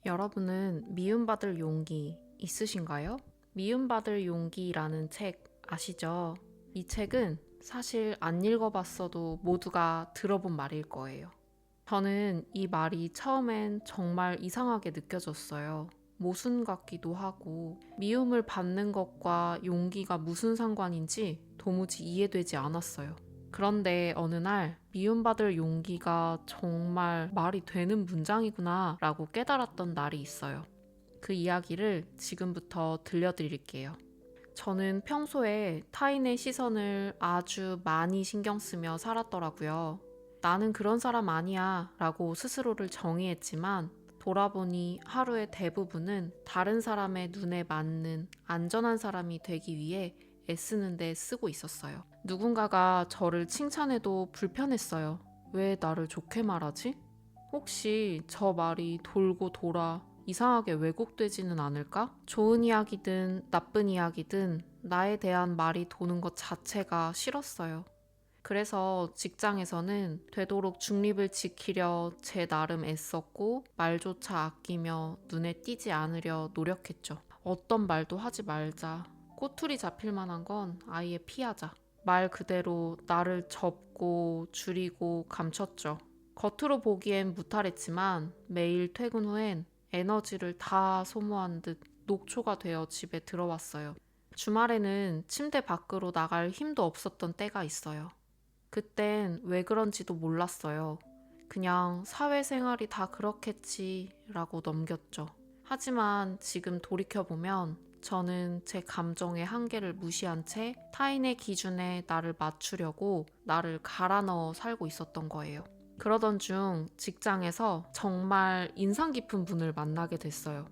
여러분은 미움받을 용기 있으신가요? 미움받을 용기라는 책 아시죠? 이 책은 사실 안 읽어봤어도 모두가 들어본 말일 거예요. 저는 이 말이 처음엔 정말 이상하게 느껴졌어요. 모순 같기도 하고 미움을 받는 것과 용기가 무슨 상관인지 도무지 이해되지 않았어요. 그런데 어느 날 미움받을 용기가 정말 말이 되는 문장이구나 라고 깨달았던 날이 있어요. 그 이야기를 지금부터 들려드릴게요. 저는 평소에 타인의 시선을 아주 많이 신경 쓰며 살았더라고요. 나는 그런 사람 아니야 라고 스스로를 정의했지만 돌아보니 하루의 대부분은 다른 사람의 눈에 맞는 안전한 사람이 되기 위해 애쓰는 데 쓰고 있었어요. 누군가가 저를 칭찬해도 불편했어요. 왜 나를 좋게 말하지? 혹시 저 말이 돌고 돌아 이상하게 왜곡되지는 않을까? 좋은 이야기든 나쁜 이야기든 나에 대한 말이 도는 것 자체가 싫었어요. 그래서 직장에서는 되도록 중립을 지키려 제 나름 애썼고 말조차 아끼며 눈에 띄지 않으려 노력했죠. 어떤 말도 하지 말자. 꼬투리 잡힐 만한 건 아예 피하자. 말 그대로 나를 접고 줄이고 감췄죠. 겉으로 보기엔 무탈했지만 매일 퇴근 후엔 에너지를 다 소모한 듯 녹초가 되어 집에 들어왔어요. 주말에는 침대 밖으로 나갈 힘도 없었던 때가 있어요. 그땐 왜 그런지도 몰랐어요. 그냥 사회생활이 다 그렇겠지라고 넘겼죠. 하지만 지금 돌이켜보면 저는 제 감정의 한계를 무시한 채 타인의 기준에 나를 맞추려고 나를 갈아 넣어 살고 있었던 거예요. 그러던 중 직장에서 정말 인상 깊은 분을 만나게 됐어요.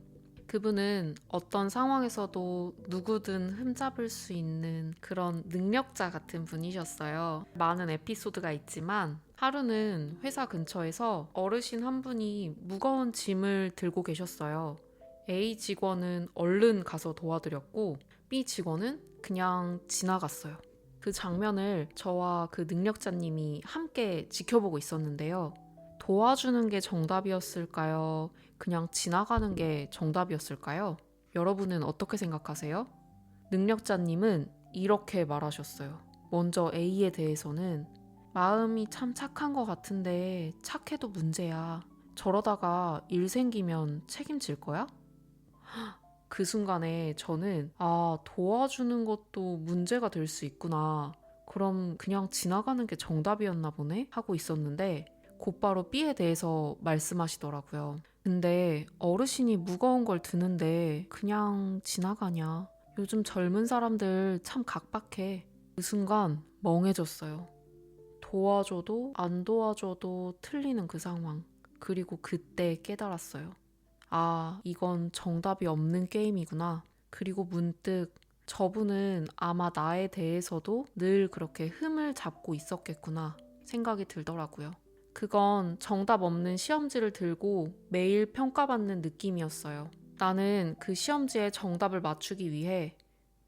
그분은 어떤 상황에서도 누구든 흠잡을 수 있는 그런 능력자 같은 분이셨어요. 많은 에피소드가 있지만 하루는 회사 근처에서 어르신 한 분이 무거운 짐을 들고 계셨어요. A 직원은 얼른 가서 도와드렸고 B 직원은 그냥 지나갔어요. 그 장면을 저와 그 능력자님이 함께 지켜보고 있었는데요. 도와주는 게 정답이었을까요? 그냥 지나가는 게 정답이었을까요? 여러분은 어떻게 생각하세요? 능력자님은 이렇게 말하셨어요. 먼저 A에 대해서는 마음이 참 착한 것 같은데 착해도 문제야. 저러다가 일 생기면 책임질 거야? 그 순간에 저는 도와주는 것도 문제가 될 수 있구나. 그럼 그냥 지나가는 게 정답이었나 보네? 하고 있었는데 곧바로 B에 대해서 말씀하시더라고요. 근데 어르신이 무거운 걸 드는데 그냥 지나가냐. 요즘 젊은 사람들 참 각박해. 그 순간 멍해졌어요. 도와줘도 안 도와줘도 틀리는 그 상황. 그리고 그때 깨달았어요. 이건 정답이 없는 게임이구나. 그리고 문득 저분은 아마 나에 대해서도 늘 그렇게 흠을 잡고 있었겠구나 생각이 들더라고요. 그건 정답 없는 시험지를 들고 매일 평가받는 느낌이었어요. 나는 그 시험지에 정답을 맞추기 위해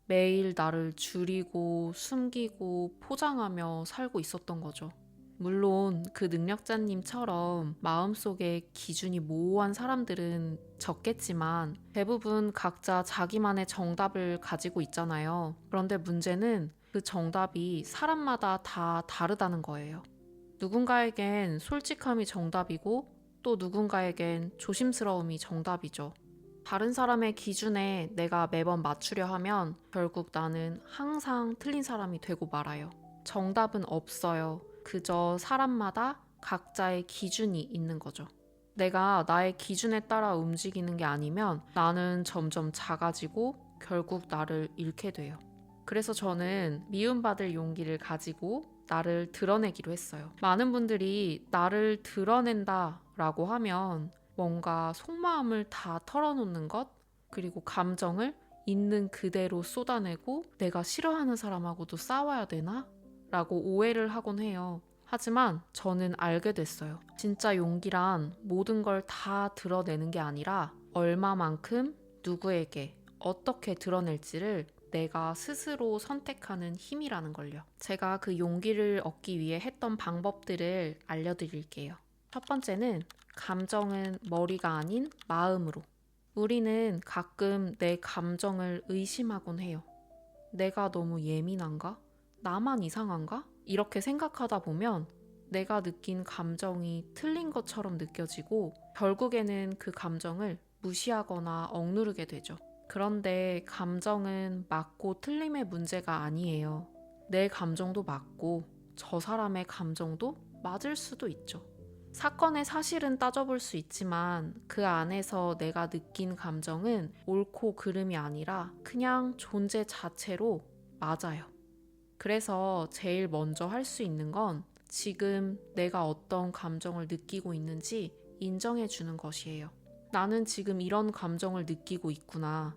매일 나를 줄이고 숨기고 포장하며 살고 있었던 거죠. 물론 그 능력자님처럼 마음속에 기준이 모호한 사람들은 적겠지만 대부분 각자 자기만의 정답을 가지고 있잖아요. 그런데 문제는 그 정답이 사람마다 다 다르다는 거예요. 누군가에겐 솔직함이 정답이고 또 누군가에겐 조심스러움이 정답이죠. 다른 사람의 기준에 내가 매번 맞추려 하면 결국 나는 항상 틀린 사람이 되고 말아요. 정답은 없어요. 그저 사람마다 각자의 기준이 있는 거죠. 내가 나의 기준에 따라 움직이는 게 아니면 나는 점점 작아지고 결국 나를 잃게 돼요. 그래서 저는 미움받을 용기를 가지고 나를 드러내기로 했어요. 많은 분들이 나를 드러낸다 라고 하면 뭔가 속마음을 다 털어놓는 것, 그리고 감정을 있는 그대로 쏟아내고 내가 싫어하는 사람하고도 싸워야 되나? 라고 오해를 하곤 해요. 하지만 저는 알게 됐어요. 진짜 용기란 모든 걸 다 드러내는 게 아니라 얼마만큼 누구에게 어떻게 드러낼지를 내가 스스로 선택하는 힘이라는 걸요. 제가 그 용기를 얻기 위해 했던 방법들을 알려드릴게요. 첫 번째는 감정은 머리가 아닌 마음으로. 우리는 가끔 내 감정을 의심하곤 해요. 내가 너무 예민한가? 나만 이상한가? 이렇게 생각하다 보면 내가 느낀 감정이 틀린 것처럼 느껴지고 결국에는 그 감정을 무시하거나 억누르게 되죠. 그런데 감정은 맞고 틀림의 문제가 아니에요. 내 감정도 맞고 저 사람의 감정도 맞을 수도 있죠. 사건의 사실은 따져볼 수 있지만 그 안에서 내가 느낀 감정은 옳고 그름이 아니라 그냥 존재 자체로 맞아요. 그래서 제일 먼저 할 수 있는 건 지금 내가 어떤 감정을 느끼고 있는지 인정해 주는 것이에요. 나는 지금 이런 감정을 느끼고 있구나.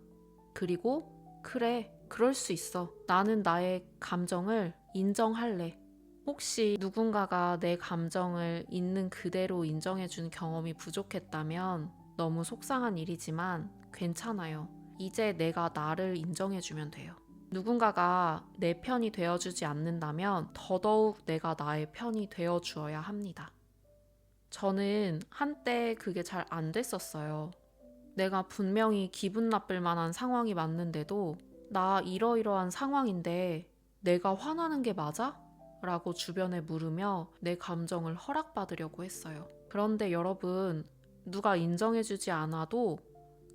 그리고 그래, 그럴 수 있어. 나는 나의 감정을 인정할래. 혹시 누군가가 내 감정을 있는 그대로 인정해준 경험이 부족했다면 너무 속상한 일이지만 괜찮아요. 이제 내가 나를 인정해주면 돼요. 누군가가 내 편이 되어주지 않는다면 더더욱 내가 나의 편이 되어주어야 합니다. 저는 한때 그게 잘 안 됐었어요. 내가 분명히 기분 나쁠 만한 상황이 맞는데도 나 이러이러한 상황인데 내가 화나는 게 맞아? 라고 주변에 물으며 내 감정을 허락받으려고 했어요. 그런데 여러분, 누가 인정해주지 않아도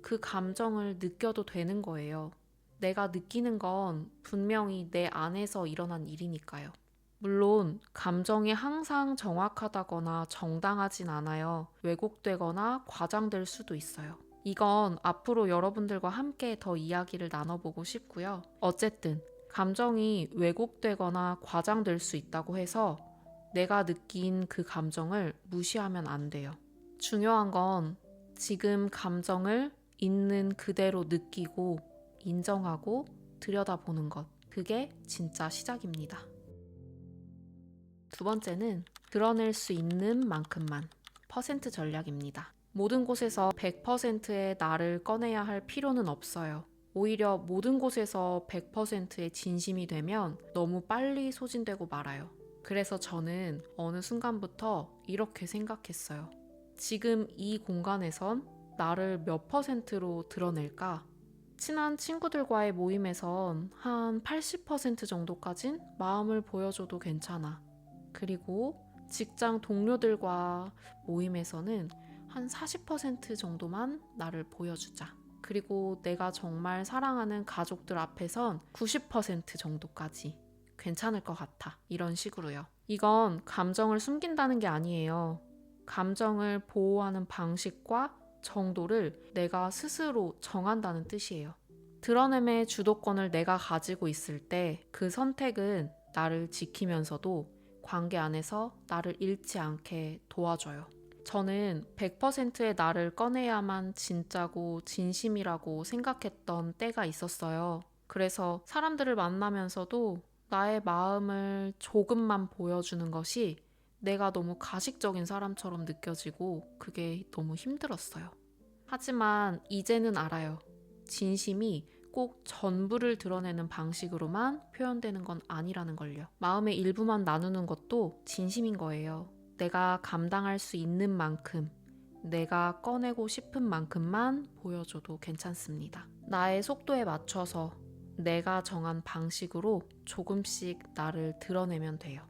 그 감정을 느껴도 되는 거예요. 내가 느끼는 건 분명히 내 안에서 일어난 일이니까요. 물론 감정이 항상 정확하다거나 정당하진 않아요. 왜곡되거나 과장될 수도 있어요. 이건 앞으로 여러분들과 함께 더 이야기를 나눠보고 싶고요. 어쨌든 감정이 왜곡되거나 과장될 수 있다고 해서 내가 느낀 그 감정을 무시하면 안 돼요. 중요한 건 지금 감정을 있는 그대로 느끼고 인정하고 들여다보는 것. 그게 진짜 시작입니다. 두 번째는 드러낼 수 있는 만큼만 퍼센트 전략입니다. 모든 곳에서 100%의 나를 꺼내야 할 필요는 없어요. 오히려 모든 곳에서 100%의 진심이 되면 너무 빨리 소진되고 말아요. 그래서 저는 어느 순간부터 이렇게 생각했어요. 지금 이 공간에선 나를 몇 %로 드러낼까? 친한 친구들과의 모임에선 한 80% 정도까진 마음을 보여줘도 괜찮아. 그리고 직장 동료들과 모임에서는 한 40% 정도만 나를 보여주자. 그리고 내가 정말 사랑하는 가족들 앞에선 90% 정도까지 괜찮을 것 같아. 이런 식으로요. 이건 감정을 숨긴다는 게 아니에요. 감정을 보호하는 방식과 정도를 내가 스스로 정한다는 뜻이에요. 드러냄의 주도권을 내가 가지고 있을 때 그 선택은 나를 지키면서도 관계 안에서 나를 잃지 않게 도와줘요. 저는 100%의 나를 꺼내야만 진짜고 진심이라고 생각했던 때가 있었어요. 그래서 사람들을 만나면서도 나의 마음을 조금만 보여주는 것이 내가 너무 가식적인 사람처럼 느껴지고 그게 너무 힘들었어요. 하지만 이제는 알아요. 진심이 꼭 전부를 드러내는 방식으로만 표현되는 건 아니라는 걸요. 마음의 일부만 나누는 것도 진심인 거예요. 내가 감당할 수 있는 만큼, 내가 꺼내고 싶은 만큼만 보여줘도 괜찮습니다. 나의 속도에 맞춰서 내가 정한 방식으로 조금씩 나를 드러내면 돼요.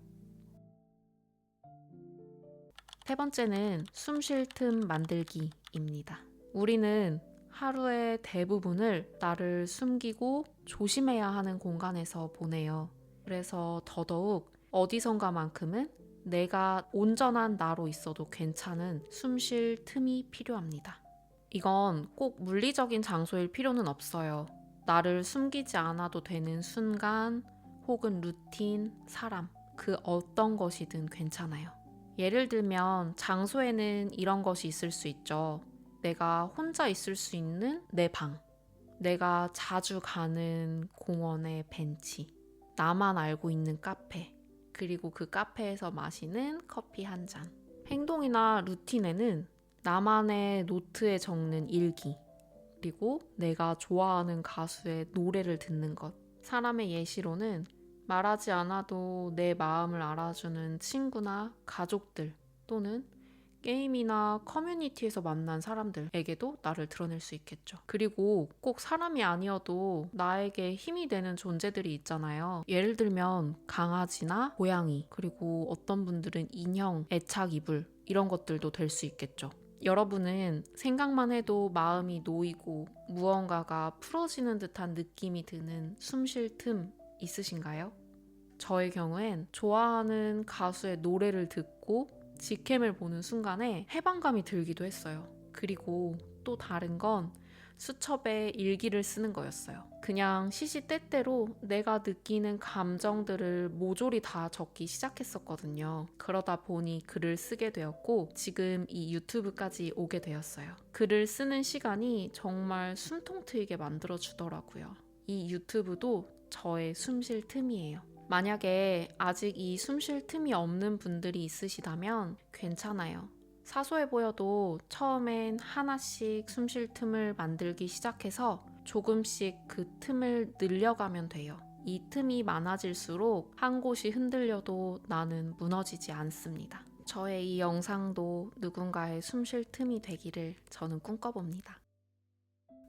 세 번째는 숨 쉴 틈 만들기입니다. 우리는 하루의 대부분을 나를 숨기고 조심해야 하는 공간에서 보내요. 그래서 더더욱 어디선가만큼은 내가 온전한 나로 있어도 괜찮은 숨 쉴 틈이 필요합니다. 이건 꼭 물리적인 장소일 필요는 없어요. 나를 숨기지 않아도 되는 순간 혹은 루틴, 사람, 그 어떤 것이든 괜찮아요. 예를 들면 장소에는 이런 것이 있을 수 있죠. 내가 혼자 있을 수 있는 내 방, 내가 자주 가는 공원의 벤치, 나만 알고 있는 카페, 그리고 그 카페에서 마시는 커피 한 잔. 행동이나 루틴에는 나만의 노트에 적는 일기, 그리고 내가 좋아하는 가수의 노래를 듣는 것. 사람의 예시로는 말하지 않아도 내 마음을 알아주는 친구나 가족들 또는 게임이나 커뮤니티에서 만난 사람들에게도 나를 드러낼 수 있겠죠. 그리고 꼭 사람이 아니어도 나에게 힘이 되는 존재들이 있잖아요. 예를 들면 강아지나 고양이, 그리고 어떤 분들은 인형, 애착 이불 이런 것들도 될 수 있겠죠. 여러분은 생각만 해도 마음이 놓이고 무언가가 풀어지는 듯한 느낌이 드는 숨 쉴 틈 있으신가요? 저의 경우엔 좋아하는 가수의 노래를 듣고 직캠을 보는 순간에 해방감이 들기도 했어요. 그리고 또 다른 건 수첩에 일기를 쓰는 거였어요. 그냥 시시때때로 내가 느끼는 감정들을 모조리 다 적기 시작했었거든요. 그러다 보니 글을 쓰게 되었고 지금 이 유튜브까지 오게 되었어요. 글을 쓰는 시간이 정말 숨통 트이게 만들어주더라고요. 이 유튜브도 저의 숨 쉴 틈이에요. 만약에 아직 이 숨 쉴 틈이 없는 분들이 있으시다면 괜찮아요. 사소해 보여도 처음엔 하나씩 숨 쉴 틈을 만들기 시작해서 조금씩 그 틈을 늘려가면 돼요. 이 틈이 많아질수록 한 곳이 흔들려도 나는 무너지지 않습니다. 저의 이 영상도 누군가의 숨 쉴 틈이 되기를 저는 꿈꿔봅니다.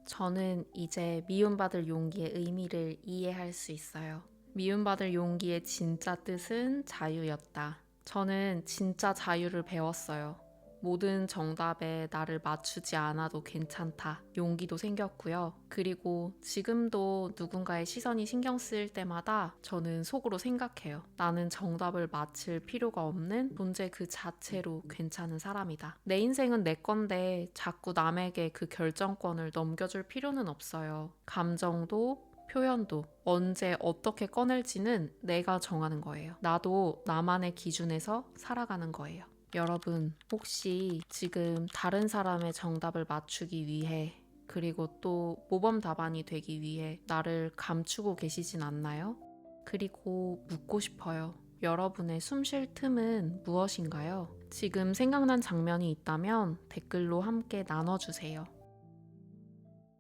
저는 이제 미움받을 용기의 의미를 이해할 수 있어요. 미움받을 용기의 진짜 뜻은 자유였다. 저는 진짜 자유를 배웠어요. 모든 정답에 나를 맞추지 않아도 괜찮다. 용기도 생겼고요. 그리고 지금도 누군가의 시선이 신경 쓰일 때마다 저는 속으로 생각해요. 나는 정답을 맞힐 필요가 없는 존재 그 자체로 괜찮은 사람이다. 내 인생은 내 건데 자꾸 남에게 그 결정권을 넘겨줄 필요는 없어요. 감정도 표현도 언제 어떻게 꺼낼지는 내가 정하는 거예요. 나도 나만의 기준에서 살아가는 거예요. 여러분, 혹시 지금 다른 사람의 정답을 맞추기 위해 그리고 또 모범 답안이 되기 위해 나를 감추고 계시진 않나요? 그리고 묻고 싶어요. 여러분의 숨 쉴 틈은 무엇인가요? 지금 생각난 장면이 있다면 댓글로 함께 나눠주세요.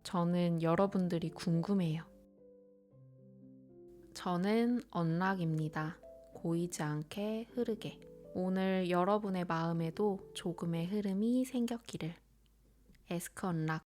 저는 여러분들이 궁금해요. 저는 언락입니다. 고이지 않게 흐르게. 오늘 여러분의 마음에도 조금의 흐름이 생겼기를. 에스크 언락.